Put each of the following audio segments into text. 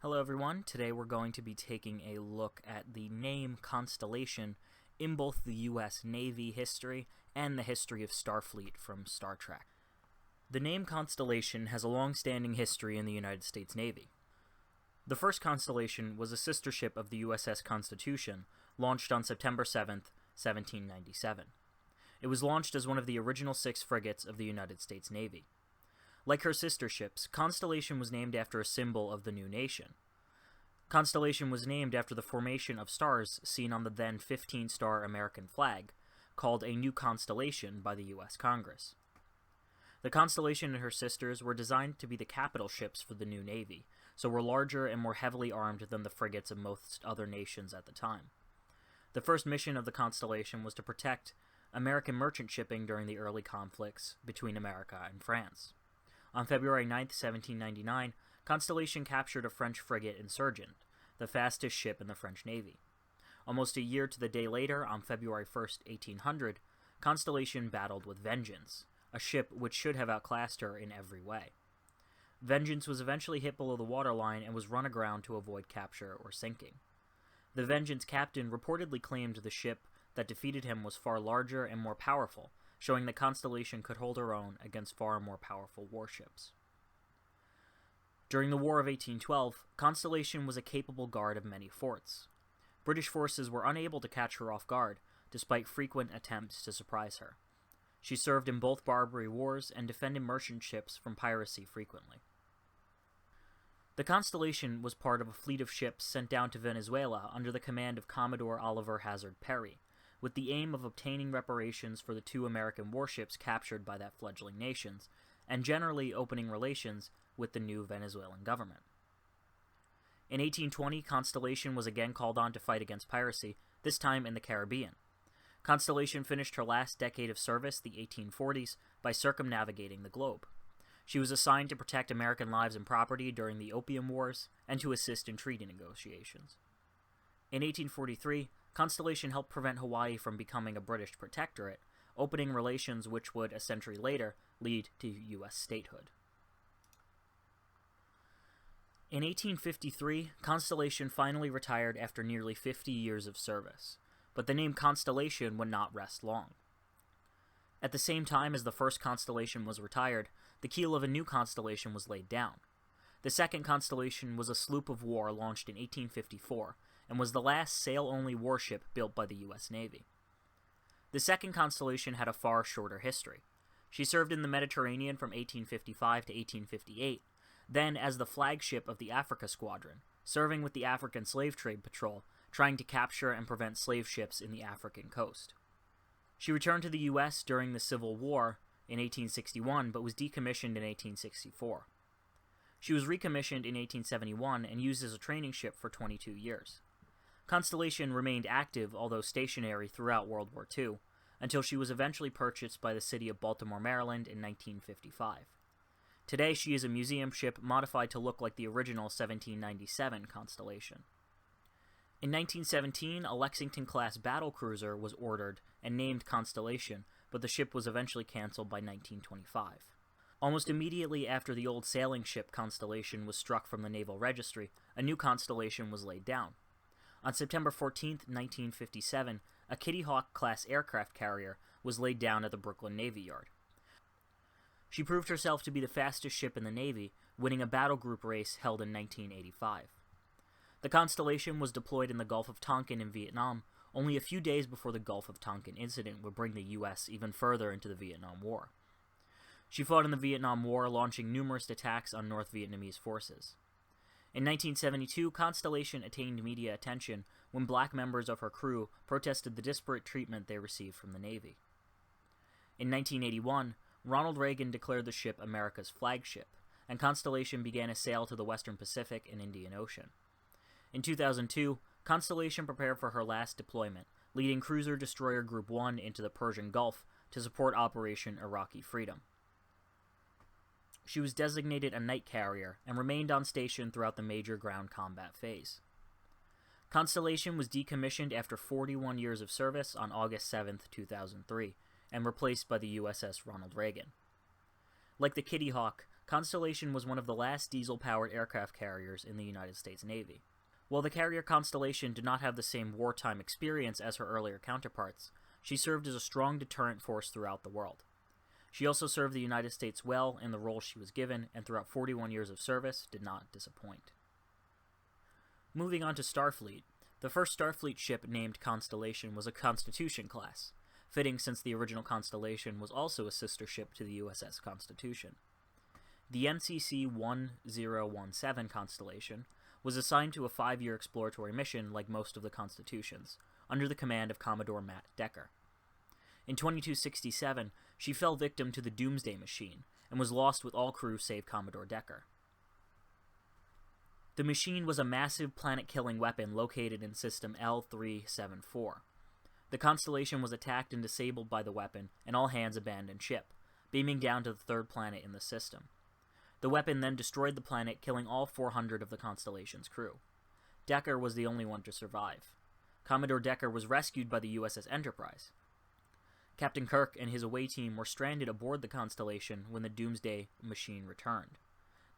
Hello everyone, today we're going to be taking a look at the name Constellation in both the US Navy history and the history of Starfleet from Star Trek. The name Constellation has a long-standing history in the United States Navy. The first Constellation was a sister ship of the USS Constitution, launched on September 7th, 1797. It was launched as one of the original 6 frigates of the United States Navy. Like her sister ships, Constellation was named after a symbol of the new nation. Constellation was named after the formation of stars seen on the then 15-star American flag, called a new constellation by the U.S. Congress. The Constellation and her sisters were designed to be the capital ships for the new Navy, so were larger and more heavily armed than the frigates of most other nations at the time. The first mission of the Constellation was to protect American merchant shipping during the early conflicts between America and France. On February 9, 1799, Constellation captured a French frigate Insurgent, the fastest ship in the French Navy. Almost a year to the day later, on February 1, 1800, Constellation battled with Vengeance, a ship which should have outclassed her in every way. Vengeance was eventually hit below the waterline and was run aground to avoid capture or sinking. The Vengeance captain reportedly claimed the ship that defeated him was far larger and more powerful, showing that Constellation could hold her own against far more powerful warships. During the War of 1812, Constellation was a capable guard of many forts. British forces were unable to catch her off guard, despite frequent attempts to surprise her. She served in both Barbary Wars and defended merchant ships from piracy frequently. The Constellation was part of a fleet of ships sent down to Venezuela under the command of Commodore Oliver Hazard Perry, with the aim of obtaining reparations for the 2 American warships captured by that fledgling nation, and generally opening relations with the new Venezuelan government. In 1820, Constellation was again called on to fight against piracy, this time in the Caribbean. Constellation finished her last decade of service, the 1840s, by circumnavigating the globe. She was assigned to protect American lives and property during the Opium Wars and to assist in treaty negotiations. In 1843, Constellation helped prevent Hawaii from becoming a British protectorate, opening relations which would, a century later, lead to U.S. statehood. In 1853, Constellation finally retired after nearly 50 years of service, but the name Constellation would not rest long. At the same time as the first Constellation was retired, the keel of a new constellation was laid down. The second Constellation was a sloop of war launched in 1854, and was the last sail-only warship built by the U.S. Navy. The second Constellation had a far shorter history. She served in the Mediterranean from 1855 to 1858, then as the flagship of the Africa Squadron, serving with the African Slave Trade Patrol, trying to capture and prevent slave ships in the African coast. She returned to the U.S. during the Civil War in 1861, but was decommissioned in 1864. She was recommissioned in 1871 and used as a training ship for 22 years. Constellation remained active, although stationary, throughout World War II, until she was eventually purchased by the city of Baltimore, Maryland in 1955. Today she is a museum ship modified to look like the original 1797 Constellation. In 1917, a Lexington-class battlecruiser was ordered and named Constellation, but the ship was eventually canceled by 1925. Almost immediately after the old sailing ship Constellation was struck from the Naval Registry, a new Constellation was laid down. On September 14, 1957, a Kitty Hawk-class aircraft carrier was laid down at the Brooklyn Navy Yard. She proved herself to be the fastest ship in the Navy, winning a battle group race held in 1985. The Constellation was deployed in the Gulf of Tonkin in Vietnam only a few days before the Gulf of Tonkin incident would bring the U.S. even further into the Vietnam War. She fought in the Vietnam War, launching numerous attacks on North Vietnamese forces. In 1972, Constellation attained media attention when black members of her crew protested the disparate treatment they received from the Navy. In 1981, Ronald Reagan declared the ship America's flagship, and Constellation began a sail to the Western Pacific and Indian Ocean. In 2002, Constellation prepared for her last deployment, leading Cruiser-Destroyer Group 1 into the Persian Gulf to support Operation Iraqi Freedom. She was designated a night carrier and remained on station throughout the major ground combat phase. Constellation was decommissioned after 41 years of service on August 7, 2003, and replaced by the USS Ronald Reagan. Like the Kitty Hawk, Constellation was one of the last diesel-powered aircraft carriers in the United States Navy. While the carrier Constellation did not have the same wartime experience as her earlier counterparts, she served as a strong deterrent force throughout the world. She also served the United States well in the role she was given, and throughout 41 years of service did not disappoint. Moving on to Starfleet, the first Starfleet ship named Constellation was a Constitution class, fitting since the original Constellation was also a sister ship to the USS Constitution. The NCC-1017 Constellation was assigned to a 5-year exploratory mission like most of the Constitutions, under the command of Commodore Matt Decker. In 2267, she fell victim to the Doomsday Machine, and was lost with all crew save Commodore Decker. The machine was a massive planet-killing weapon located in System L-374. The Constellation was attacked and disabled by the weapon, and all hands abandoned ship, beaming down to the third planet in the system. The weapon then destroyed the planet, killing all 400 of the Constellation's crew. Decker was the only one to survive. Commodore Decker was rescued by the USS Enterprise. Captain Kirk and his away team were stranded aboard the Constellation when the Doomsday Machine returned,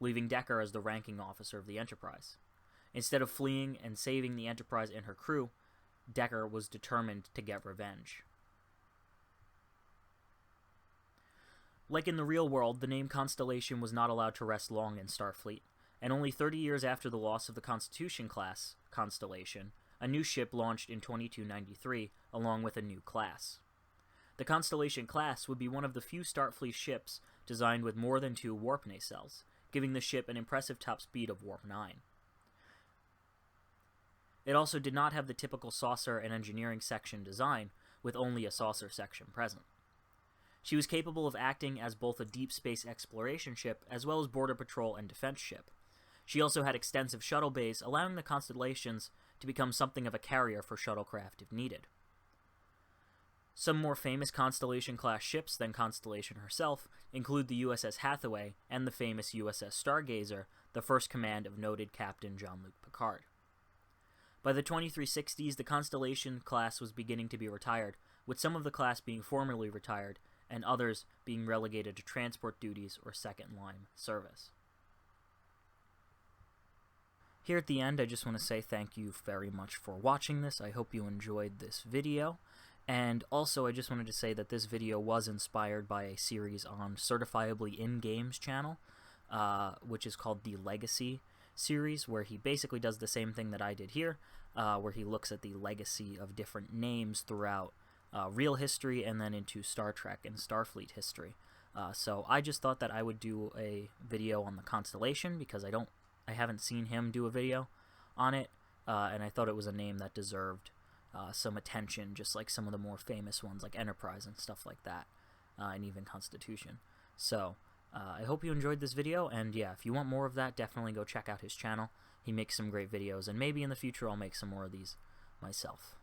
leaving Decker as the ranking officer of the Enterprise. Instead of fleeing and saving the Enterprise and her crew, Decker was determined to get revenge. Like in the real world, the name Constellation was not allowed to rest long in Starfleet, and only 30 years after the loss of the Constitution-class Constellation, a new ship launched in 2293 along with a new class. The Constellation class would be one of the few Starfleet ships designed with more than 2 warp nacelles, giving the ship an impressive top speed of warp 9. It also did not have the typical saucer and engineering section design, with only a saucer section present. She was capable of acting as both a deep space exploration ship as well as border patrol and defense ship. She also had extensive shuttle bays, allowing the Constellations to become something of a carrier for shuttlecraft if needed. Some more famous Constellation-class ships than Constellation herself include the USS Hathaway and the famous USS Stargazer, the first command of noted Captain Jean-Luc Picard. By the 2360s, the Constellation class was beginning to be retired, with some of the class being formally retired and others being relegated to transport duties or second-line service. Here at the end, I just want to say thank you very much for watching this. I hope you enjoyed this video. And also, I just wanted to say that this video was inspired by a series on Certifiably Ingame's channel, which is called the Legacy series, where he basically does the same thing that I did here, where he looks at the legacy of different names throughout real history and then into Star Trek and Starfleet history. So I just thought that I would do a video on the Constellation because I haven't seen him do a video on it, and I thought it was a name that deserved some attention, just like some of the more famous ones like Enterprise and stuff like that, and even Constitution. So I hope you enjoyed this video, and yeah, if you want more of that, definitely go check out his channel. He makes some great videos, and maybe in the future I'll make some more of these myself.